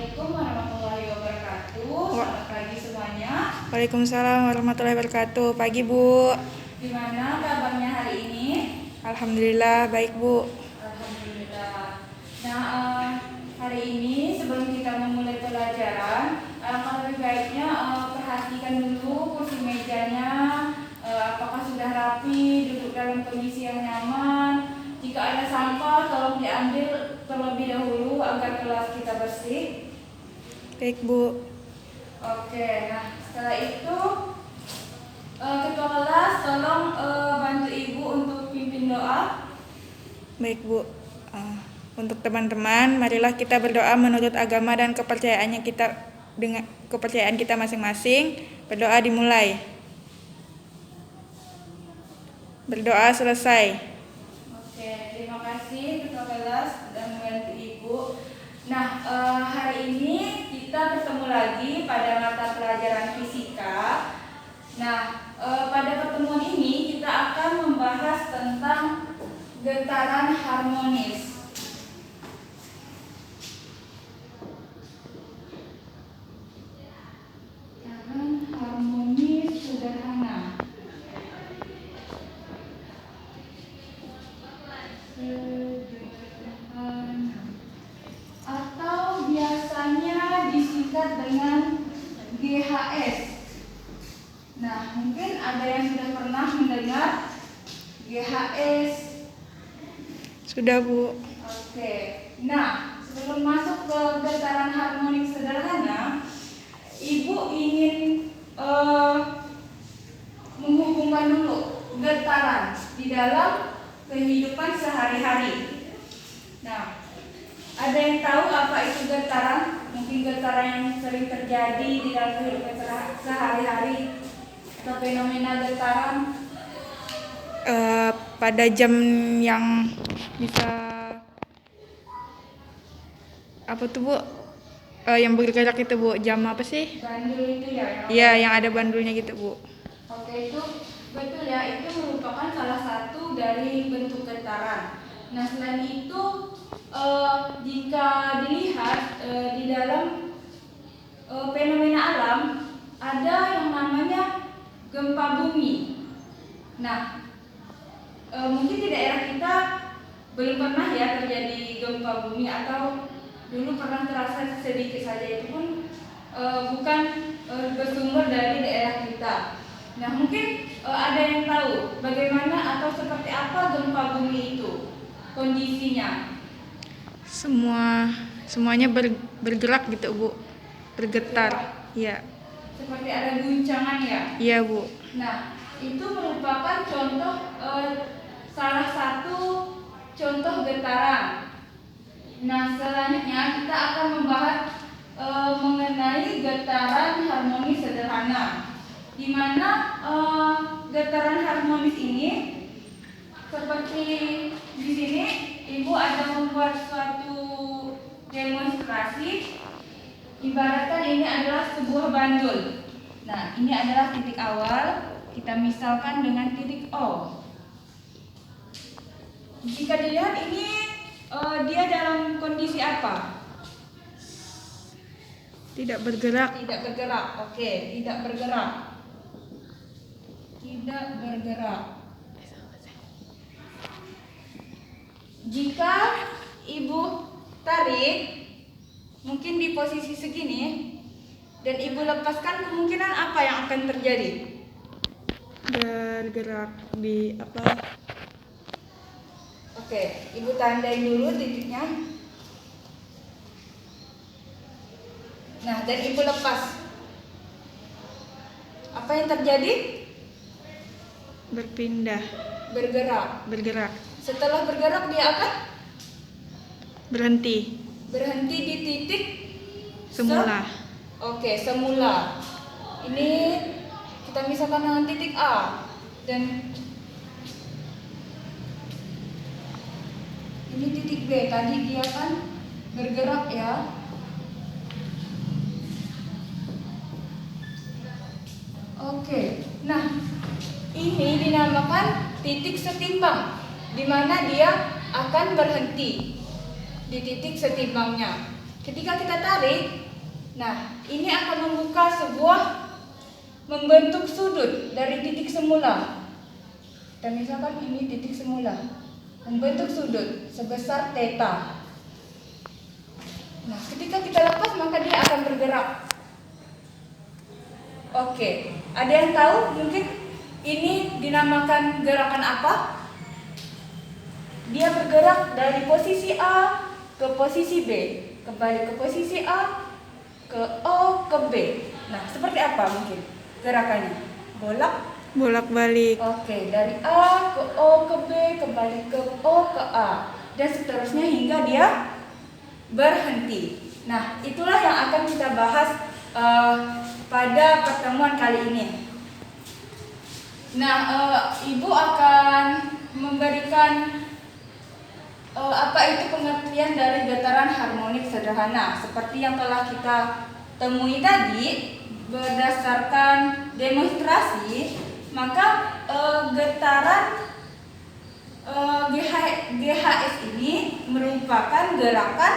Assalamualaikum warahmatullahi wabarakatuh. Selamat pagi semuanya. Waalaikumsalam warahmatullahi wabarakatuh. Pagi Bu. Gimana kabarnya hari ini? Alhamdulillah baik Bu. Alhamdulillah. Nah, hari ini sebelum kita memulai pelajaran, lebih baiknya perhatikan dulu kursi mejanya, apakah sudah rapi, duduk dalam kondisi yang nyaman. Jika ada sampah, tolong diambil terlebih dahulu agar kelas kita bersih. Baik Bu. Oke, nah setelah itu ketua kelas tolong bantu ibu untuk pimpin doa. Baik Bu. Untuk teman-teman, marilah kita berdoa menurut agama dan kepercayaannya kita dengan kepercayaan kita masing-masing. Berdoa dimulai. Berdoa selesai. Oke, terima kasih ketua kelas sudah membantu ibu. Nah, hari ini kita bertemu lagi pada mata pelajaran fisika. Nah, pada pertemuan ini kita akan membahas tentang getaran harmonis. Getaran harmonis sederhana. Atau biasanya disingkat dengan GHS. Nah, mungkin ada yang sudah pernah mendengar GHS. Sudah Bu. Oke. Nah, sebelum masuk ke getaran harmonik sederhana, Ibu ingin menghubungkan dulu getaran di dalam kehidupan sehari-hari. Nah, ada yang tahu apa itu getaran? Mungkin getaran yang sering terjadi di dalam kehidupan sehari-hari atau fenomena getaran. Pada jam yang bisa apa tuh Bu? Yang bergerak itu Bu, jam apa sih? Bandul itu ya? Iya, yang ada bandulnya gitu Bu. Oke, itu betul ya, itu merupakan salah satu dari bentuk getaran. Nah, selain itu jika dilihat di dalam fenomena alam ada yang namanya gempa bumi. Nah, mungkin di daerah kita belum pernah ya terjadi gempa bumi, atau dulu pernah terasa sedikit saja, itu pun bukan bersumber dari daerah kita. Nah, mungkin ada yang tahu bagaimana atau seperti apa gempa bumi itu kondisinya? Semuanya bergerak gitu Bu. Bergetar. Iya. Seperti ada guncangan ya? Iya Bu. Nah, itu merupakan contoh salah satu contoh getaran. Nah, selanjutnya kita akan membahas mengenai getaran harmonis sederhana, di mana getaran harmonis ini seperti di sini Ibu ada membuat suatu demonstrasi. Ibaratkan ini adalah sebuah bandul. Nah, ini adalah titik awal, kita misalkan dengan titik O. Jika dilihat ini dia dalam kondisi apa? Tidak bergerak. Tidak bergerak. Oke, tidak bergerak. Tidak bergerak. Jika Ibu tarik mungkin di posisi segini dan Ibu lepaskan, kemungkinan apa yang akan terjadi? Bergerak di apa? Oke, Ibu tandai dulu titiknya. Nah, dan Ibu lepas. Apa yang terjadi? Berpindah. Bergerak. Setelah bergerak dia akan berhenti di titik semula. Oke, semula. Ini kita misalkan dengan titik A, dan ini titik B. Tadi dia kan bergerak ya. Oke. Nah, ini dinamakan titik setimbang, di mana dia akan berhenti di titik setimbangnya. Ketika kita tarik, nah ini akan membuka membentuk sudut dari titik semula. Dan misalkan ini titik semula, membentuk sudut sebesar theta. Nah, ketika kita lepas maka dia akan bergerak. Oke, ada yang tahu mungkin ini dinamakan gerakan apa? Dia bergerak dari posisi A ke posisi B, kembali ke posisi A, ke O, ke B. Nah, seperti apa mungkin gerakannya? Bolak-balik. Oke, dari A ke O ke B, kembali ke O ke A, dan seterusnya hingga dia berhenti. Nah, itulah yang akan kita bahas pada pertemuan kali ini. Nah, Ibu akan memberikan apa itu pengertian dari getaran harmonik sederhana seperti yang telah kita temui tadi berdasarkan demonstrasi. Maka getaran GHS ini merupakan gerakan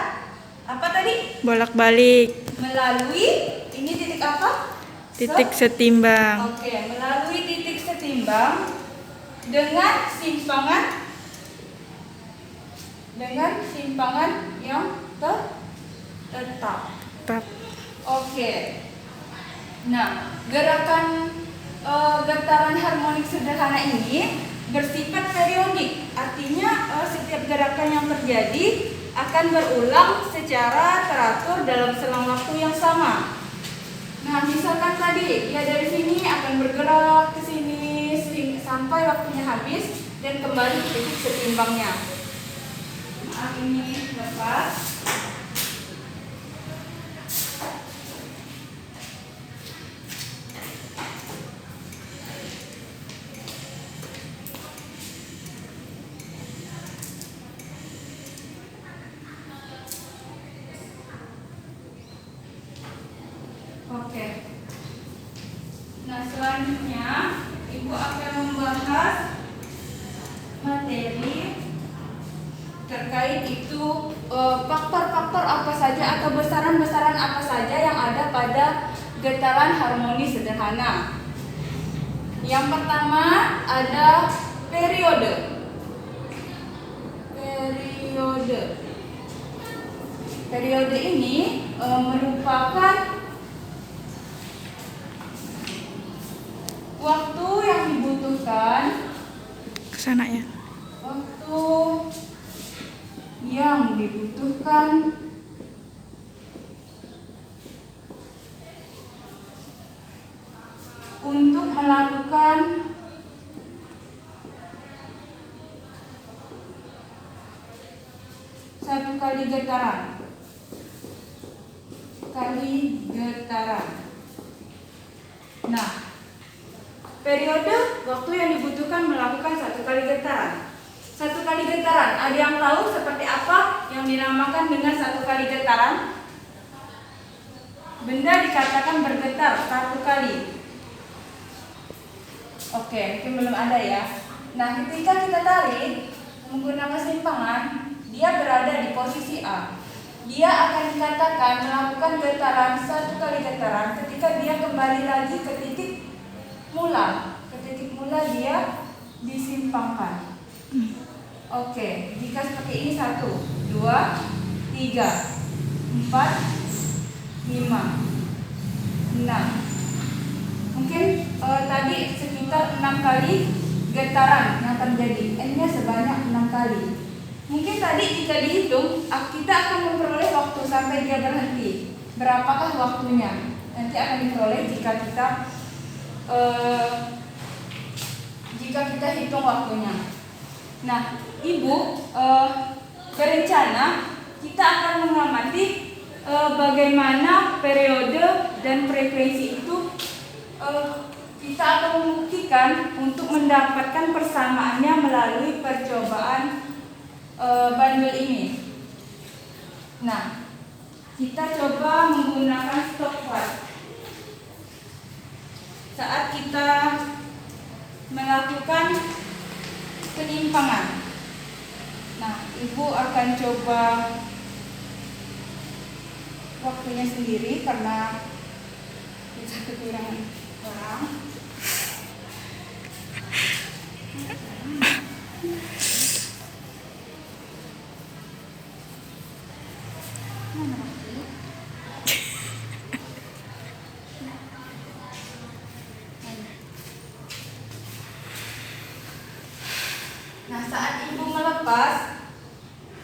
apa tadi? Bolak-balik. Melalui ini titik apa? Titik setimbang. Oke, melalui titik setimbang dengan simpangan yang tetap. Oke. Nah, getaran harmonik sederhana ini bersifat periodik. Artinya setiap gerakan yang terjadi akan berulang secara teratur dalam selang waktu yang sama. Nah, misalkan tadi ya dari sini akan bergerak ke sini sampai waktunya habis dan kembali ke titik setimbangnya. Maaf ini lepas. Oke. Nah, selanjutnya Ibu akan membahas materi terkait itu faktor-faktor apa saja atau besaran-besaran apa saja yang ada pada getaran harmonis sederhana. Yang pertama ada periode. Periode ini merupakan waktu yang dibutuhkan Kesana ya. Waktu yang dibutuhkan untuk melakukan satu kali getaran. Nah, periode waktu yang dibutuhkan melakukan satu kali getaran. Satu kali getaran, ada yang tahu seperti apa yang dinamakan dengan satu kali getaran? Benda dikatakan bergetar satu kali. Oke, mungkin belum ada ya. Nah, ketika kita tarik menggunakan simpangan, dia berada di posisi A. Dia akan dikatakan melakukan getaran satu kali getaran ketika dia kembali lagi ke titik mula. Ke titik mula dia disimpangkan. Oke, jika seperti ini 1, 2, 3, 4, 5, 6. Mungkin tadi sekitar 6 kali getaran yang terjadi. N-nya sebanyak 6 kali. Mungkin tadi jika dihitung, kita akan memperoleh waktu sampai dia berhenti. Berapakah waktunya? Nanti akan diperoleh jika kita hitung waktunya. Nah, Ibu berencana kita akan mengamati bagaimana periode dan frekuensi itu kita akan membuktikan untuk mendapatkan persamaannya melalui percobaan bundle ini. Nah, kita coba menggunakan stopwatch saat kita melakukan penyimpangan. Nah, Ibu akan coba waktunya sendiri karena kita kekurangan orang. Nah, saat ibu melepas,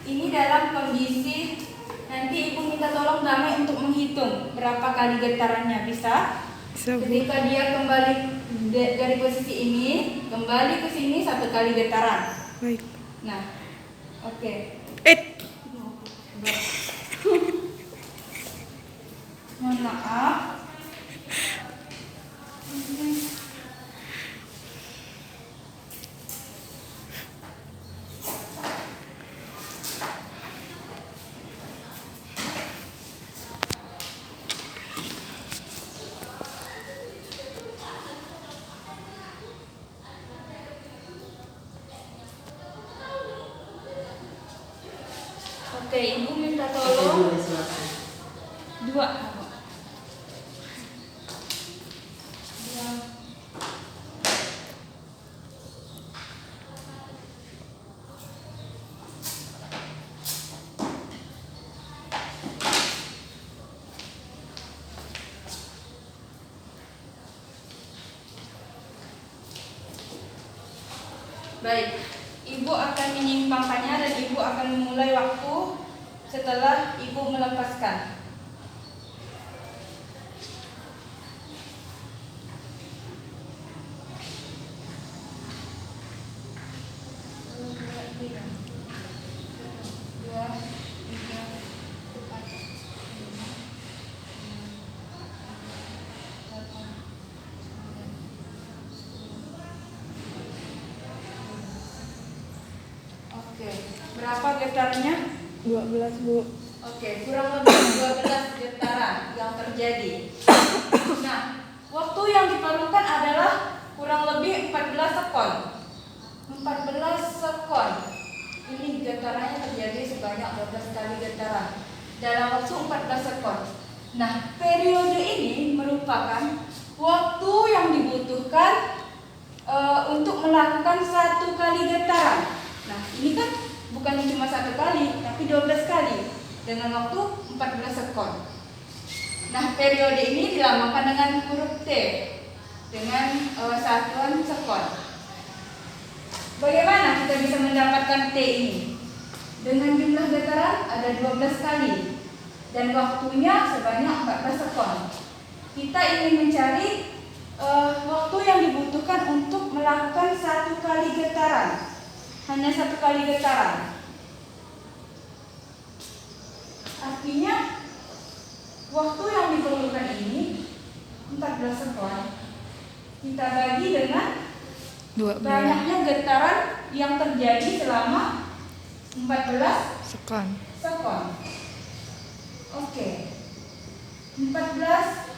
ini dalam kondisi nanti ibu minta tolong Damai untuk menghitung berapa kali getarannya, bisa? Ketika dia kembali dari posisi ini, kembali ke sini 1 kali getaran. Baik. Nah, oke. Mohon maaf. Oke, ibu minta tolong 2. Baik, ibu akan menyimpangkannya dan ibu akan memulai waktu setelah ibu melepaskan. Oke, berapa getarannya? 12, Bu. Oke, kurang lebih 12 getaran yang terjadi. Nah, waktu yang diperlukan adalah kurang lebih 14 sekon. 14 sekon. Ini getarannya terjadi sebanyak 12 kali getaran dalam waktu 14 sekon. Nah, periode ini merupakan waktu yang dibutuhkan untuk melakukan 1 kali getaran. Nah, ini kan bukan cuma 1 kali, tapi 12 kali dengan waktu 14 sekon. Nah, periode ini dilambangkan dengan huruf T dengan satuan sekon. Bagaimana kita bisa mendapatkan T ini? Dengan jumlah getaran ada 12 kali dan waktunya sebanyak 14 sekon. Kita ingin mencari waktu yang dibutuhkan untuk melakukan 1 kali getaran. Hanya 1 kali getaran. Artinya waktu yang diperlukan ini 14 sekon kita bagi dengan 12 banyaknya getaran yang terjadi selama 14 sekon. Oke. 14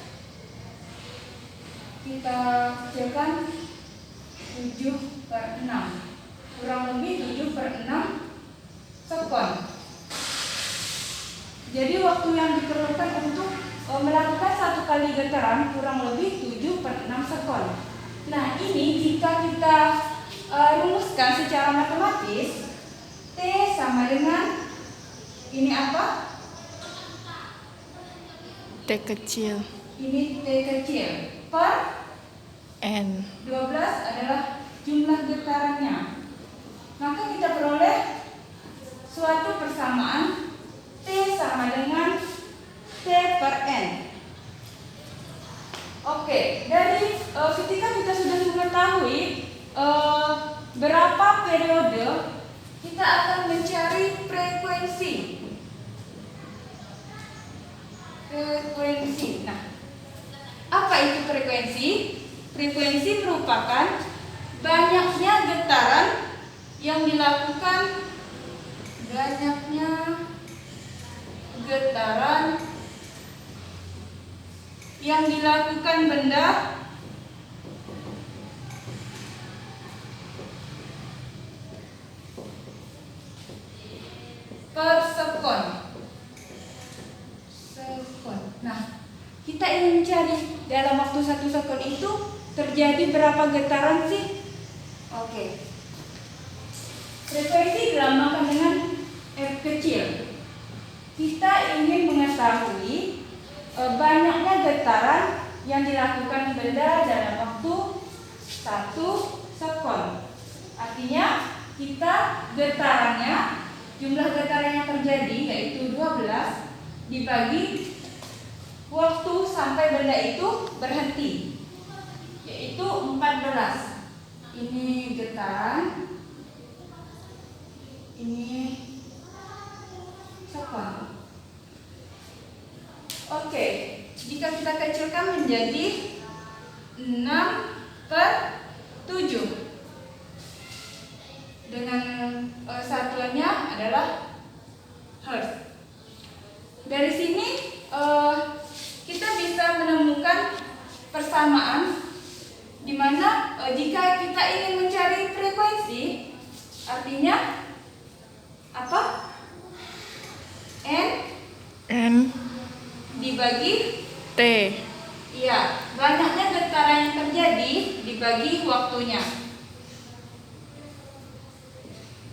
kita kecilkan 7/6. Kurang lebih 7/6 sekon. Jadi waktu yang diperlukan untuk melakukan 1 kali getaran kurang lebih 7/6 sekon. Nah, ini jika kita rumuskan secara matematis, T sama dengan ini apa? T kecil. Ini T kecil per N. 12 adalah jumlah getarannya. Maka kita peroleh suatu persamaan T sama dengan T per N. Oke, dari ketika kita sudah mengetahui berapa periode, kita akan mencari frekuensi. Nah, apa itu frekuensi? Frekuensi merupakan banyaknya getaran yang dilakukan benda per sekon. kita ingin mencari dalam waktu 1 sekon itu terjadi berapa getaran sih? Oke. Frekuensi dilambangkan dengan F kecil. Kita ingin mengetahui banyaknya getaran yang dilakukan benda dalam waktu 1 sekon. Artinya kita getarannya, jumlah getaran yang terjadi yaitu 12 dibagi waktu sampai benda itu berhenti, yaitu 14. Ini getaran, ini sekon. Oke, jika kita kecilkan menjadi 6/7 dengan satuannya adalah hertz. Dari sini kita bisa menemukan persamaan di mana jika kita ingin mencari frekuensi, artinya apa? N dibagi T. Iya, banyaknya getaran yang terjadi dibagi waktunya.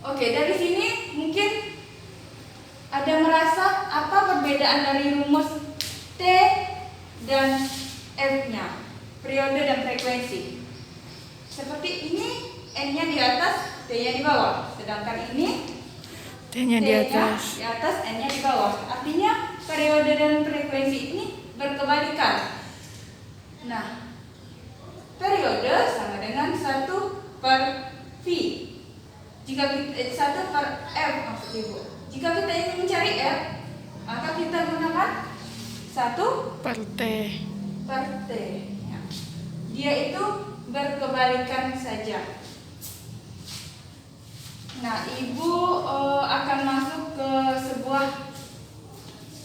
Oke, dari sini mungkin ada merasa apa perbedaan dari rumus T dan F-nya, periode dan frekuensi. Seperti ini, N-nya di atas, T-nya di bawah. Sedangkan ini T-nya di atas. N-nya di bawah. Artinya periode dan frekuensi ini berkebalikan. Nah, periode sama dengan 1/V. Jika kita 1/F maksud Ibu. Jika kita ingin mencari F, maka kita gunakan 1/T. Ya. Dia itu berkebalikan saja. Nah, Ibu akan masuk ke sebuah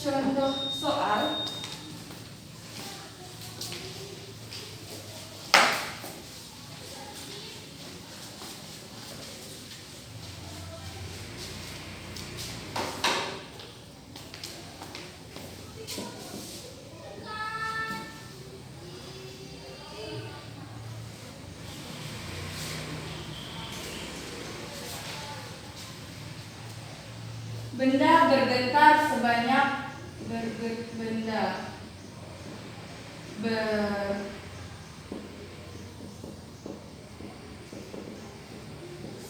contoh soal. Benda bergetar sebanyak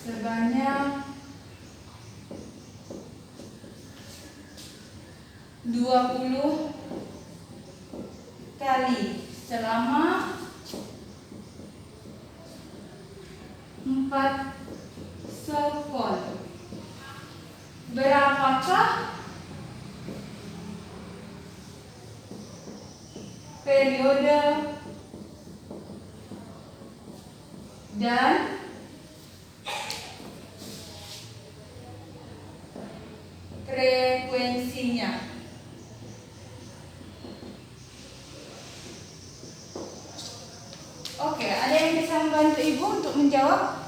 sebanyak 20 kali selama 4 sekon. Berapakah periode dan frekuensinya? Oke, ada yang bisa membantu Ibu untuk menjawab?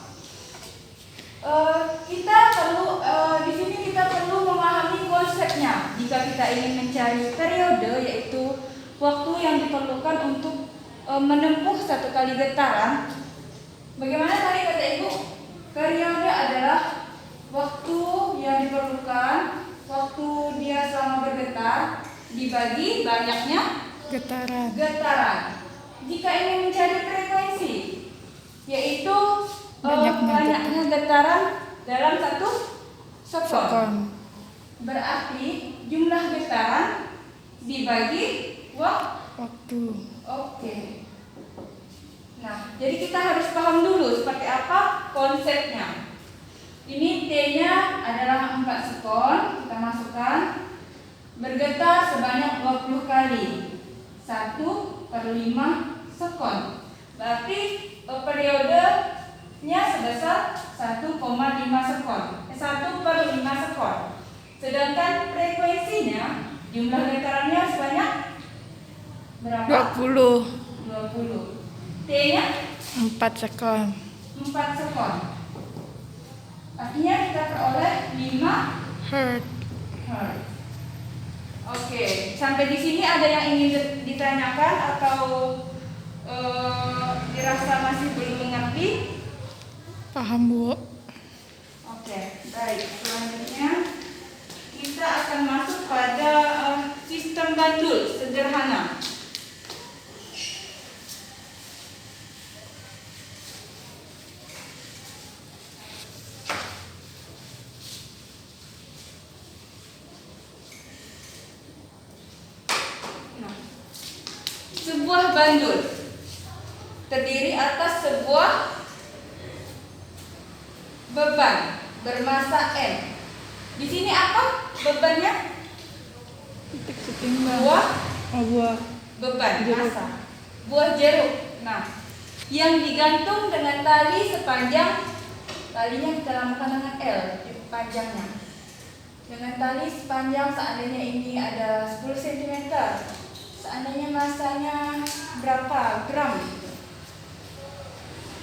Kita perlu di sini kita perlu memahami konsepnya. Jika kita ingin mencari periode, yaitu waktu yang diperlukan untuk menempuh 1 kali getaran. Bagaimana tadi kata Ibu? Periode adalah waktu yang diperlukan, waktu dia selama bergetar dibagi banyaknya getaran. Jika ingin mencari frekuensi, yaitu banyaknya getaran dalam 1 sekon. Berarti jumlah getaran dibagi waktu. Oke. Nah, jadi kita harus paham dulu seperti apa konsepnya. Ini T-nya adalah 4 sekon, kita masukkan. Bergetar sebanyak 20 kali. 1/5 sekon. Berarti periodenya sebesar 1,5 sekon. 1/5 sekon. Sedangkan frekuensinya, jumlah getarannya sebanyak berapa? 20. T-nya 4 sekon. 4 sekon. Artinya kita peroleh 5 Hertz. Oke, sampai di sini ada yang ingin ditanyakan? ditanyakan atau dirasa masih belum mengerti? Paham, Bu. Oke, baik. Selanjutnya kita akan masuk pada sistem bandul sederhana. Nah, sebuah bandul terdiri atas sebuah beban bermasa M. Di sini apa bebannya? Titik setimbang. Buah Buah. beban Jeruk. masa. Buah jeruk. Nah, yang digantung dengan tali sepanjang, talinya kita namakan dengan L panjangnya. Dengan tali sepanjang, seandainya ini ada 10 cm, seandainya masanya berapa gram gitu.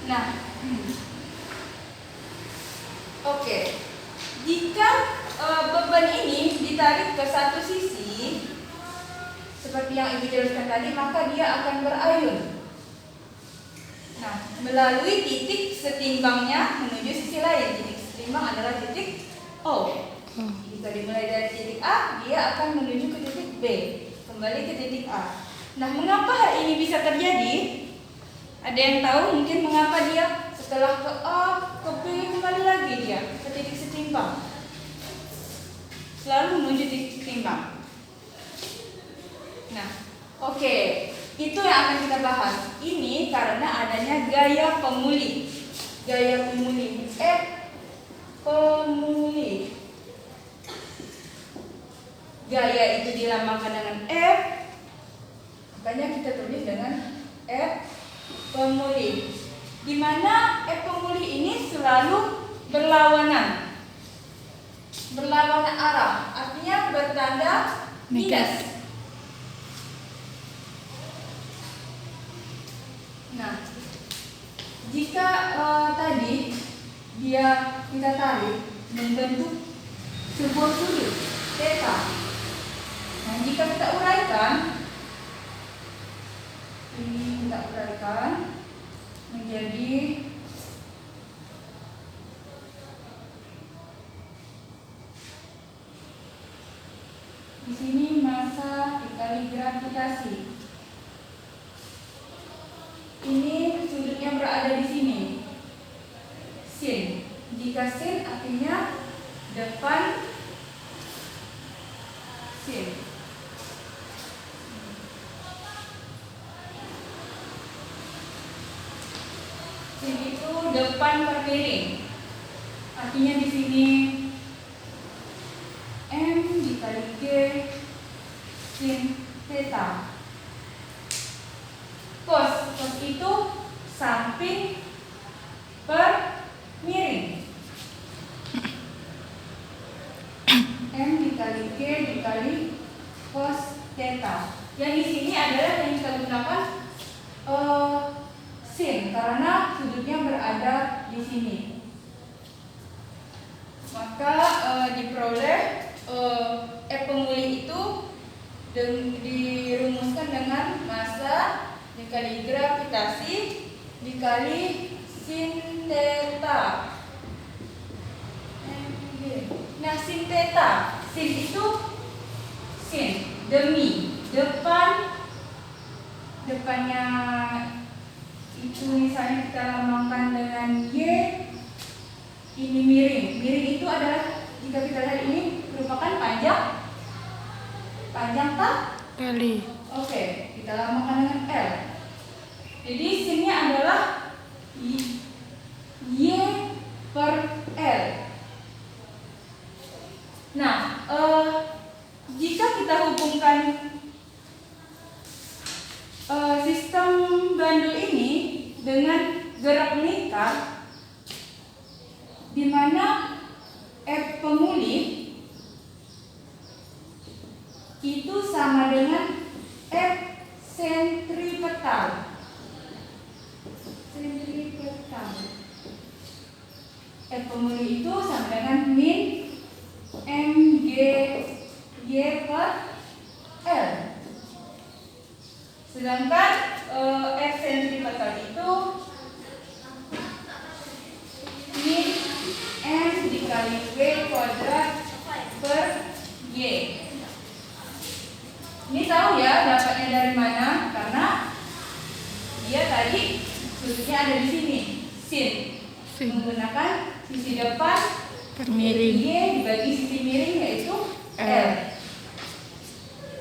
Nah, oke. Jika beban ini ditarik ke satu sisi, seperti yang Ibu jelaskan tadi, maka dia akan berayun. Nah, melalui titik setimbangnya menuju sisi lain. Titik setimbang adalah titik O. Jika dimulai dari titik A, dia akan menuju ke titik B, kembali ke titik A. Nah, mengapa hal ini bisa terjadi? Ada yang tahu mungkin mengapa dia setelah ke A, ke B, kembali lagi dia ke titik setimbang? Selalu menuju titik setimbang. Nah, oke. Itu yang akan kita bahas. Ini karena adanya gaya pemuli. Gaya pemuli. Pemuli. Gaya itu dilambangkan dengan F. Makanya kita tulis dengan F pemuli. Di mana F pemuli ini selalu berlawanan. Berlawanan arah. Artinya bertanda minus. Nah, jika tadi kita tarik membentuk sebuah sudut theta. Nah, jika kita uraikan, ini kita uraikan menjadi di sini massa dikali gravitasi. Ini sudutnya berada di sini. Sin. Jika sin artinya depan sin. Sin itu depan permiring. Artinya di sini M dikali G sin theta. Cos itu samping per miring. M dikali G dikali cos theta. Yang di sini adalah yang kita gunakan sin karena sudutnya berada di sini. Maka diperoleh F pemuli itu dirumuskan dengan massa dikali gravitasi dikali sin theta. Nah, sin theta, sin itu sin demi, depannya itu misalnya kita lambangkan dengan Y, ini miring. Miring itu adalah jika kita lihat ini merupakan panjang Tali. Oke, kita lambangkan dengan L. Jadi sinnya adalah Y per L. Nah, jika kita hubungkan sistem bandul ini dengan gerak meningkat, di mana F pemuli itu sama dengan F sentripetal. F pemuli itu sama dengan min mg y per L. Sedangkan F sentripetal itu ini M dikali V kuadrat per Y. Ini tahu ya dapatnya dari mana? Karena dia tadi sudutnya ada di sini, sin. Menggunakan sisi depan Per miring. Y dibagi sisi miring yaitu L.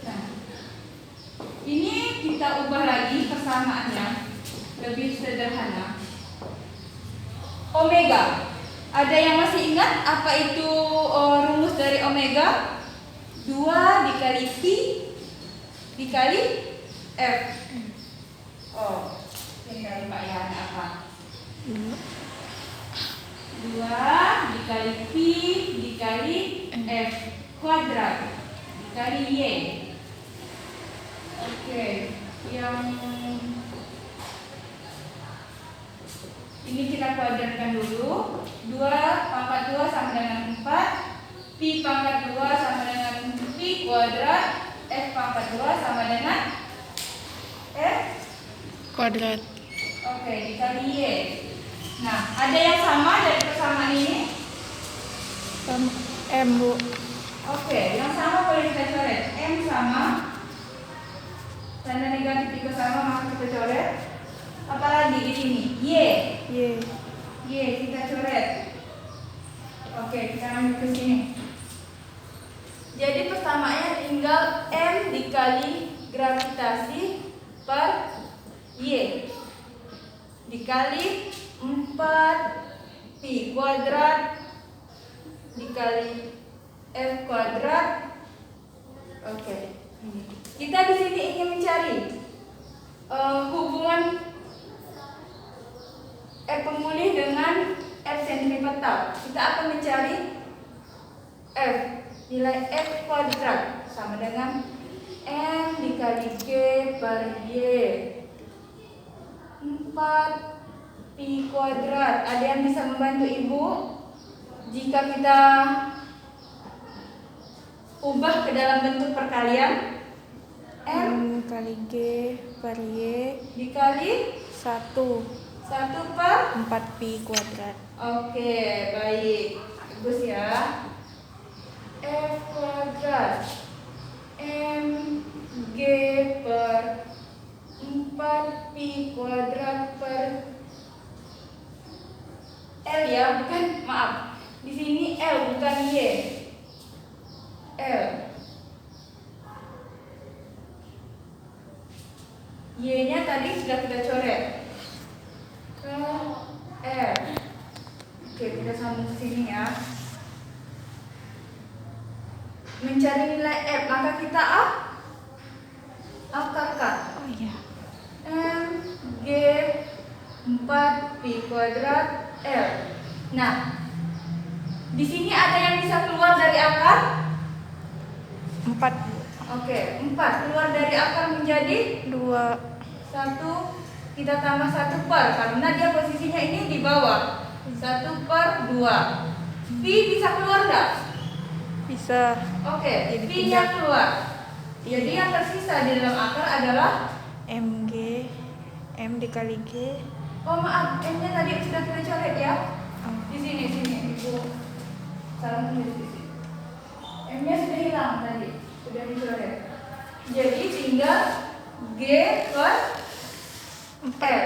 Nah, ini kita ubah lagi persamaannya lebih sederhana. Omega. Ada yang masih ingat apa itu rumus dari omega? 2 dikali Pi dikali F. Oh, tinggal Pak ya apa? 2 dikali Pi dikali F kuadrat dikali Y. Oke, yang ini kita kuadratkan dulu. 2 pangkat 2 sama dengan 4. Pi pangkat 2 sama dengan Pi kuadrat. F pangkat 2 sama dengan F Kuadrat. Oke, dikali Y. Nah, ada yang sama dari persamaan ini? M, Bu. Oke, yang sama boleh kita coret. M sama. Tanda negatif juga sama, maka kita coret. Apalagi di sini? Y. Y. Kita coret. Oke, kita lanjut ke sini. Jadi persamaannya tinggal M dikali gravitasi per Y dikali 4 Pi kuadrat dikali F kuadrat. Oke. Kita di sini ingin mencari hubungan F pemulih dengan F sentripetal. Kita akan mencari F, nilai F kuadrat sama dengan M dikali G per Y 4 Pi kuadrat. Ada yang bisa membantu Ibu? Jika kita ubah ke dalam bentuk perkalian, M kali G per Y dikali 1 per 4 Pi kuadrat. Oke, baik. Bagus ya. F kuadrat M G per 4 Pi kuadrat per L ya, bukan, maaf. Di sini L bukan Y. L. Y-nya tadi sudah kita coret. Ke L. Oke, kita sambung ke sini ya. Mencari nilai F, maka kita akarkan. Oh iya. M G 4 Pi kuadrat L. Nah, di sini ada yang bisa keluar dari akar? 4, Bu. Oke, 4 keluar dari akar menjadi 2. 1, kita tambah 1 per, karena dia posisinya ini di bawah. 1 per 2. Pi bisa keluar enggak? Bisa. Oke, Jadi Pi-nya tiga. keluar. Jadi yang tersisa di dalam akar adalah MG M dikali G. oh maaf, M-nya tadi sudah kita coret ya. Oh. Di sini Ibu. Salah tulis di sini. M-nya sudah hilang tadi, sudah dicoret. Jadi tinggal G per L.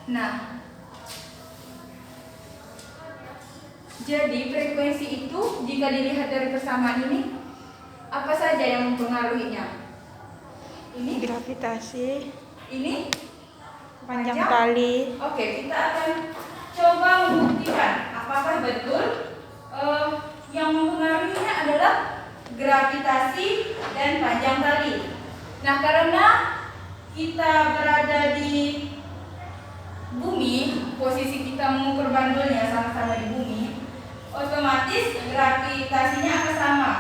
Nah, jadi frekuensi itu jika dilihat dari persamaan ini, apa saja yang mempengaruhinya? Ini, Gravitasi, ini panjang tali. Oke, kita akan coba membuktikan apakah betul yang mempengaruhinya adalah gravitasi dan panjang tali. Nah, karena kita berada di bumi, posisi kita mengukur bandulnya sama-sama di bumi, otomatis gravitasinya akan sama.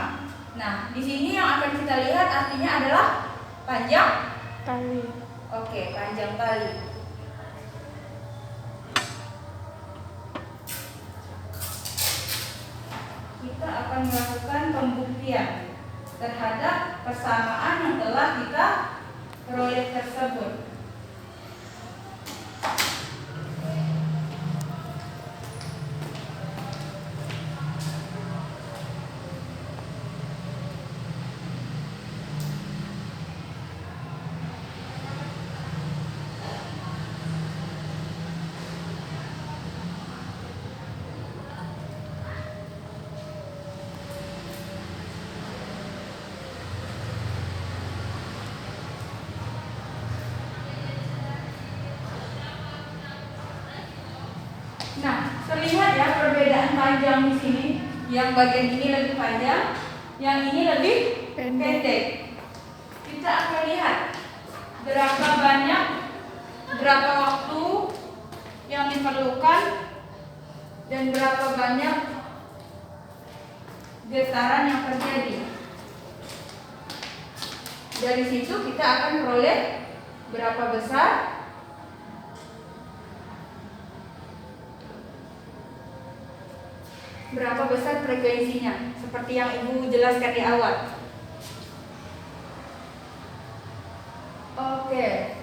Nah, di sini yang akan kita lihat artinya adalah panjang Tali. Oke, panjang tali. Kita akan melakukan pembuktian terhadap persamaan yang telah kita proyek tersebut. Nah, terlihat ya perbedaan panjang di sini. Yang bagian ini lebih panjang, yang ini lebih pendek. Kita akan lihat berapa waktu yang diperlukan dan berapa banyak getaran yang terjadi. Dari situ kita akan peroleh berapa besar frekuensinya, seperti yang Ibu jelaskan di awal. Oke,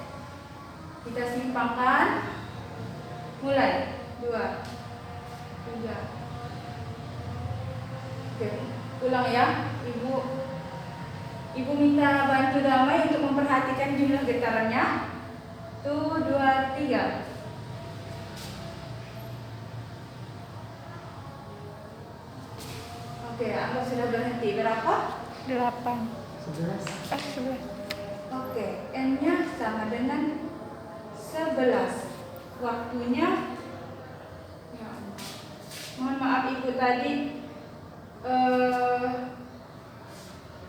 kita simpangkan. Mulai 2, 3. Oke, ulang ya. Ibu minta bantu Damai untuk memperhatikan jumlah getarannya. 1, 2, 3. Oke, anggap sudah berhenti. Berapa? 8. 11. 11. Oke, N-nya sama dengan 11. Waktunya, ya, mohon maaf Ibu tadi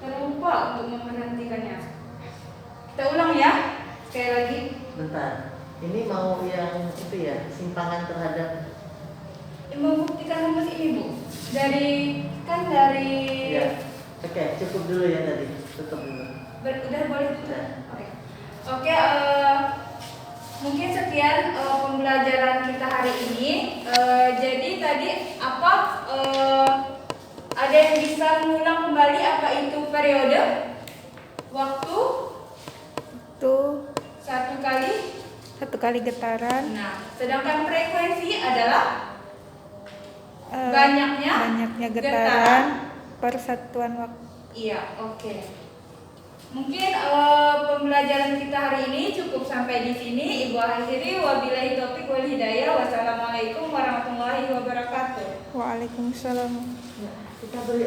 terlupa untuk memberhentikannya. Kita ulang ya, sekali lagi. Bentar. Ini mau yang itu ya, simpangan terhadap. Membuktikan rumus ini Bu. Dari Ya. Oke, cukup dulu ya tadi. Tutup dulu. udah boleh. Udah. Oke, mungkin sekian pembelajaran kita hari ini. Jadi tadi apa? Ada yang bisa mengulang kembali apa itu periode waktu? Itu Satu kali. getaran. Nah, sedangkan frekuensi adalah banyaknya getaran per satuan waktu. Iya, oke. Mungkin pembelajaran kita hari ini cukup sampai di sini. Ibu akhiri, wabillahi taufiq wal hidayah. Wassalamualaikum warahmatullahi wabarakatuh. Waalaikumsalam. Kita beri